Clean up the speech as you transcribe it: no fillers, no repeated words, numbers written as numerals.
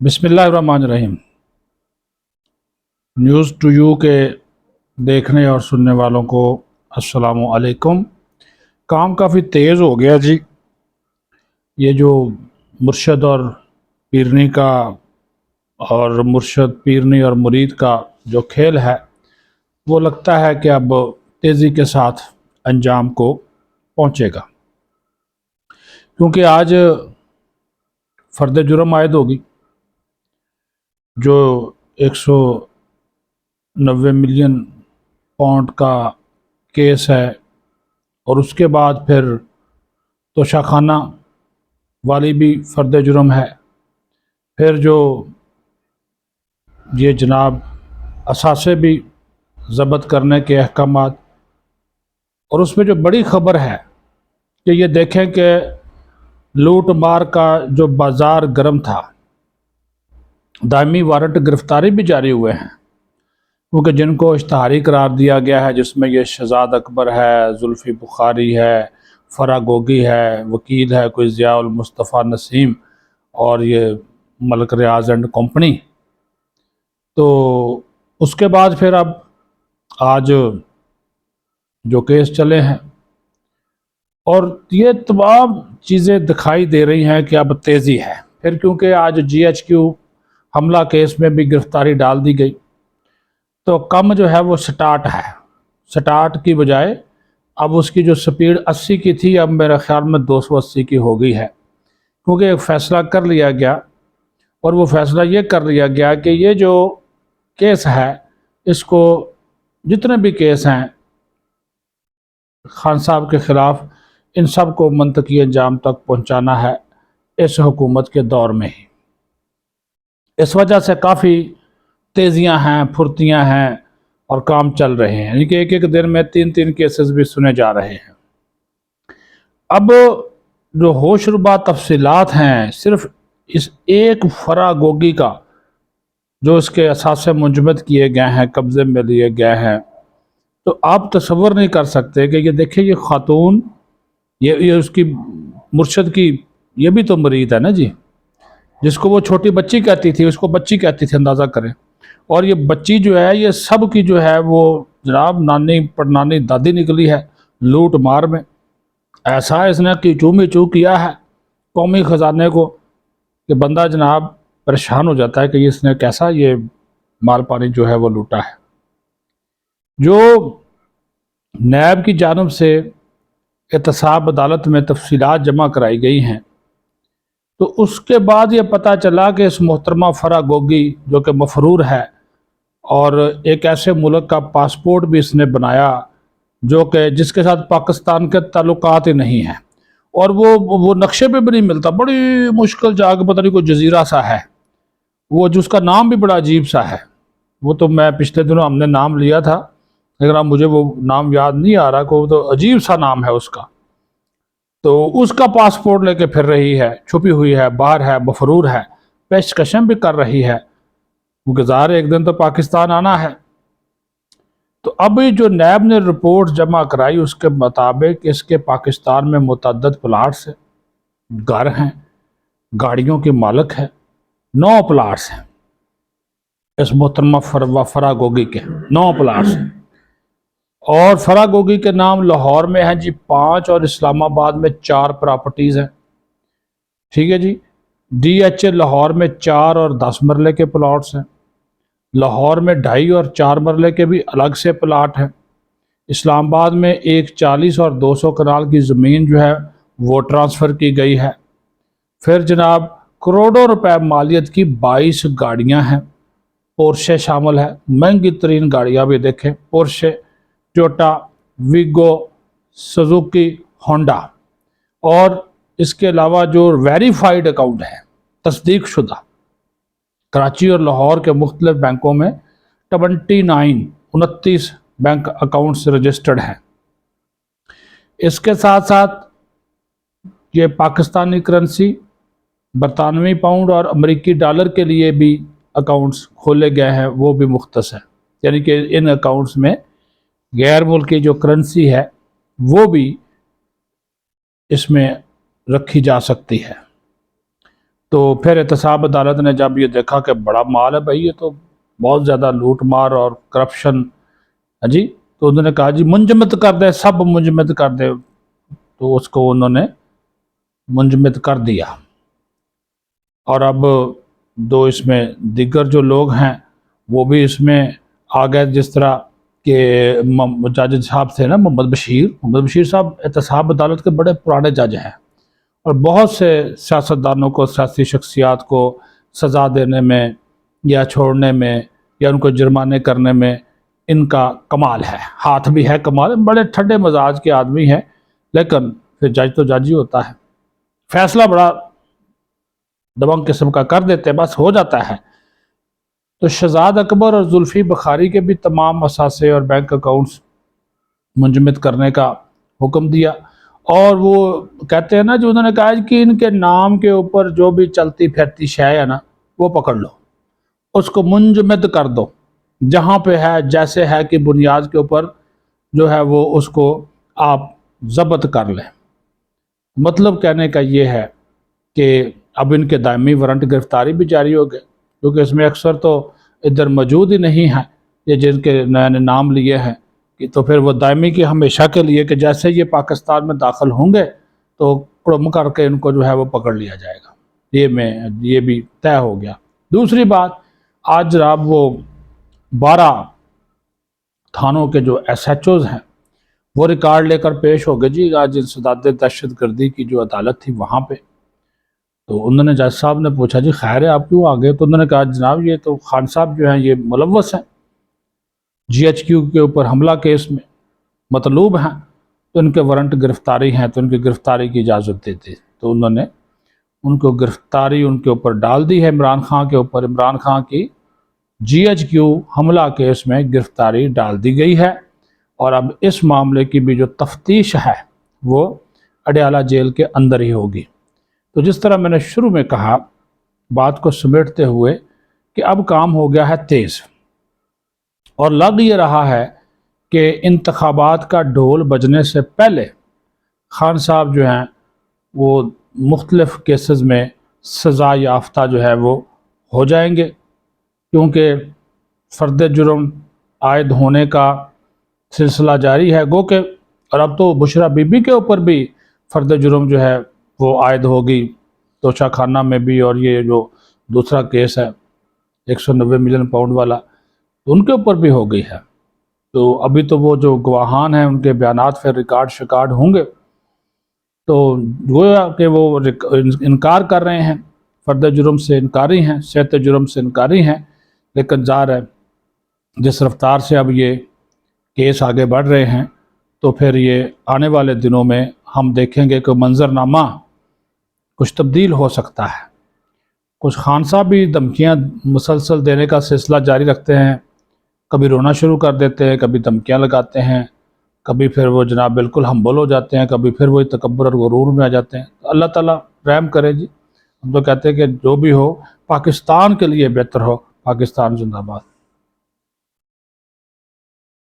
बिस्मिल्लाहिर्रहमानिर्रहीम। News to you के देखने और सुनने वालों को अस्सलामु अलैकुम। काम काफ़ी तेज़ हो गया जी। ये जो मुर्शद और पीरनी का और मुर्शद पीरनी और मुरीद का जो खेल है वो लगता है कि अब तेज़ी के साथ अंजाम को पहुँचेगा, क्योंकि आज फ़र्द जुर्म आयद होगी। जो 190 मिलियन पाउंड का केस है और उसके बाद फिर तोशाखाना वाली भी फ़र्द जुर्म है। फिर जो ये जनाब असासे भी ज़ब्त करने के अहकामात, और उसमें जो बड़ी ख़बर है कि ये देखें कि लूट मार का जो बाज़ार गर्म था, दायमी वारंट गिरफ्तारी भी जारी हुए हैं, क्योंकि जिनको इश्तहारी करार दिया गया है, जिसमें ये शहजाद अकबर है, जुल्फ़ी बुखारी है, फ़रा गोगी है, वकील है कोई ज़ियाउल मुस्तफ़ा नसीम और ये मलिक रियाज एंड कंपनी। तो उसके बाद फिर अब आज जो केस चले हैं और ये तमाम चीज़ें दिखाई दे रही हैं कि अब तेज़ी है। फिर क्योंकि आज GHQ हमला केस में भी गिरफ्तारी डाल दी गई, तो कम जो है वो स्टार्ट है। स्टार्ट की बजाय अब उसकी जो स्पीड 80 की थी, अब मेरे ख्याल में 280 की हो गई है, क्योंकि एक फ़ैसला कर लिया गया। और वो फ़ैसला ये कर लिया गया कि ये जो केस है, इसको जितने भी केस हैं खान साहब के ख़िलाफ़, इन सब को मंतकी अंजाम तक पहुँचाना है इस हुकूमत के दौर में ही। इस वजह से काफ़ी तेज़ियां हैं, फुर्तियां हैं और काम चल रहे हैं, यानी कि एक एक दिन में 3-3 केसेस भी सुने जा रहे हैं। अब जो होशरुबा तफसीलात हैं सिर्फ इस एक फ़रा गोगी का, जो इसके असासे मुंजमद किए गए हैं, कब्ज़े में लिए गए हैं, तो आप तसव्वुर नहीं कर सकते कि ये देखिए ये ख़ातून, ये उसकी मुर्शद की ये भी तो मरीद है ना जी, जिसको वो छोटी बच्ची कहती थी उसको बच्ची कहती थी, अंदाज़ा करें। और ये बच्ची जो है ये सब की जो है वो जनाब नानी परनानी दादी निकली है लूट मार में। ऐसा इसने कीचू चू किया है कौमी ख़जाने को कि बंदा जनाब परेशान हो जाता है कि इसने कैसा ये माल पानी जो है वो लूटा है। जो नैब की जानब से एहतसाब अदालत में तफसीलात जमा कराई गई हैं, तो उसके बाद ये पता चला कि इस मोहतरमा फ़रा गोगी जो कि मफरूर है और एक ऐसे मुल्क का पासपोर्ट भी इसने बनाया जो कि जिसके साथ पाकिस्तान के ताल्लुकात ही नहीं हैं, और वो नक्शे पे भी नहीं मिलता, बड़ी मुश्किल जाके पता नहीं कोई जजीरा सा है वो, जिसका नाम भी बड़ा अजीब सा है। वो तो मैं पिछले दिनों हमने नाम लिया था, लेकिन अब मुझे वो नाम याद नहीं आ रहा, को तो अजीब सा नाम है उसका। तो उसका पासपोर्ट लेके फिर रही है, छुपी हुई है, बाहर है, मफरूर है, पेशकशें भी कर रही है, क्योंकि ज़ाहिर एक दिन तो पाकिस्तान आना है। तो अब जो नैब ने रिपोर्ट जमा कराई उसके मुताबिक इसके पाकिस्तान में मुतअद्दिद प्लाट्स हैं, घर हैं, गाड़ियों के मालिक है, 9 प्लाट्स हैं इस मोहतरमा फ़रा गोगी के, 9 प्लाट्स हैं। और फ़रा गोगी के नाम लाहौर में है जी 5 और इस्लामाबाद में 4 प्रॉपर्टीज़ हैं। ठीक है जी। DH लाहौर में 4 और 10 मरले के प्लाट्स हैं। लाहौर में 2.5 और 4 मरले के भी अलग से प्लाट हैं। इस्लामाबाद में एक 40 और 200 कनाल की ज़मीन जो है वो ट्रांसफ़र की गई है। फिर जनाब करोड़ों रुपए मालियत की 22 गाड़ियां हैं, पोर्शे शामिल है, महंगी तरीन गाड़ियाँ भी देखें, Porsche, Toyota, Vigo, Suzuki, Honda. और इसके अलावा जो वेरीफाइड अकाउंट है, तस्दीक शुदा, कराची और लाहौर के मुख्तलिफ बैंकों में 29 बैंक अकाउंट्स रजिस्टर्ड हैं। इसके साथ साथ ये पाकिस्तानी करेंसी, बरतानवी पाउंड और अमेरिकी डॉलर के लिए भी अकाउंट्स खोले गए हैं, वो भी मुख्तस हैं, यानी कि इन अकाउंट्स में गैर मुल्की जो करेंसी है वो भी इसमें रखी जा सकती है। تو پھر احتساب عدالت نے جب یہ دیکھا کہ بڑا مال ہے بھائی، یہ تو بہت زیادہ لوٹ مار اور کرپشن ہے جی، تو انہوں نے کہا جی منجمد کر دے، سب منجمد کر دے، تو اس کو انہوں نے منجمد کر دیا۔ اور اب دو اس میں دیگر جو لوگ ہیں وہ بھی اس میں آ گئے، جس طرح کہ جج صاحب تھے نا محمد بشیر صاحب احتساب عدالت کے بڑے پرانے جج ہیں، اور بہت سے سیاستدانوں کو، سیاسی شخصیات کو سزا دینے میں یا چھوڑنے میں یا ان کو جرمانے کرنے میں ان کا کمال ہے، ہاتھ بھی ہے کمال، بڑے ٹھنڈے مزاج کے آدمی ہیں، لیکن پھر جج تو جج ہی ہوتا ہے، فیصلہ بڑا دبنگ قسم کا کر دیتے، بس ہو جاتا ہے۔ تو شہزاد اکبر اور زلفی بخاری کے بھی تمام اثاثے اور بینک اکاؤنٹس منجمد کرنے کا حکم دیا، اور وہ کہتے ہیں نا جو انہوں نے کہا کہ ان کے نام کے اوپر جو بھی چلتی پھرتی شے ہے نا وہ پکڑ لو، اس کو منجمد کر دو، جہاں پہ ہے جیسے ہے کہ بنیاد کے اوپر جو ہے وہ اس کو آپ ضبط کر لیں۔ مطلب کہنے کا یہ ہے کہ اب ان کے دائمی وارنٹ گرفتاری بھی جاری ہو گئے، کیونکہ اس میں اکثر تو ادھر موجود ہی نہیں ہیں، یہ جن کے نئے نام لیے ہیں، تو پھر وہ دائمی کی ہمیشہ کے لیے کہ جیسے یہ پاکستان میں داخل ہوں گے تو کڑم کر کے ان کو جو ہے وہ پکڑ لیا جائے گا، یہ بھی طے ہو گیا۔ دوسری بات، آج جناب وہ 12 تھانوں کے جو ایس ایچ اوز ہیں وہ ریکارڈ لے کر پیش ہو گئے جی آج انسداد دہشت گردی کی جو عدالت تھی وہاں پہ۔ تو انہوں نے جج صاحب نے پوچھا جی خیر ہے آپ کیوں آگئے؟ تو انہوں نے کہا جناب یہ تو خان صاحب جو ہیں یہ ملوث ہیں، جی ایچ کیو کے اوپر حملہ کیس میں مطلوب ہیں، تو ان کے وارنٹ گرفتاری ہیں، تو ان کی گرفتاری کی اجازت دیتے، تو انہوں نے ان کو گرفتاری ان کے اوپر ڈال دی ہے، عمران خان کے اوپر، عمران خان کی جی ایچ کیو حملہ کیس میں گرفتاری ڈال دی گئی ہے، اور اب اس معاملے کی بھی جو تفتیش ہے وہ اڈیالہ جیل کے اندر ہی ہوگی۔ تو جس طرح میں نے شروع میں کہا بات کو سمیٹتے ہوئے کہ اب کام ہو گیا ہے تیز، اور لگ یہ رہا ہے کہ انتخابات کا ڈھول بجنے سے پہلے خان صاحب جو ہیں وہ مختلف کیسز میں سزا یافتہ جو ہے وہ ہو جائیں گے، کیونکہ فرد جرم عائد ہونے کا سلسلہ جاری ہے، گو کہ اور اب تو بشرا بی بی کے اوپر بھی فرد جرم جو ہے وہ عائد ہوگی، توشہ خانہ میں بھی، اور یہ جو دوسرا کیس ہے 190 ملین پاؤنڈ والا ان کے اوپر بھی ہو گئی ہے۔ تو ابھی تو وہ جو گواہان ہیں ان کے بیانات پھر ریکارڈ شکارڈ ہوں گے، تو گویا کہ وہ انکار کر رہے ہیں، فرد جرم سے انکاری ہیں، صحت جرم سے انکاری ہیں، لیکن ظاہر ہے جس رفتار سے اب یہ کیس آگے بڑھ رہے ہیں تو پھر یہ آنے والے دنوں میں ہم دیکھیں گے کہ منظرنامہ کچھ تبدیل ہو سکتا ہے۔ کچھ خان صاحب بھی دھمکیاں مسلسل دینے کا سلسلہ جاری رکھتے ہیں، کبھی رونا شروع کر دیتے ہیں، کبھی دھمکیاں لگاتے ہیں، کبھی پھر وہ جناب بالکل ہمبل ہو جاتے ہیں، کبھی پھر وہ تکبر اور غرور میں آ جاتے ہیں۔ اللہ تعالیٰ رحم کرے جی، ہم تو کہتے ہیں کہ جو بھی ہو پاکستان کے لیے بہتر ہو۔ پاکستان زندہ باد۔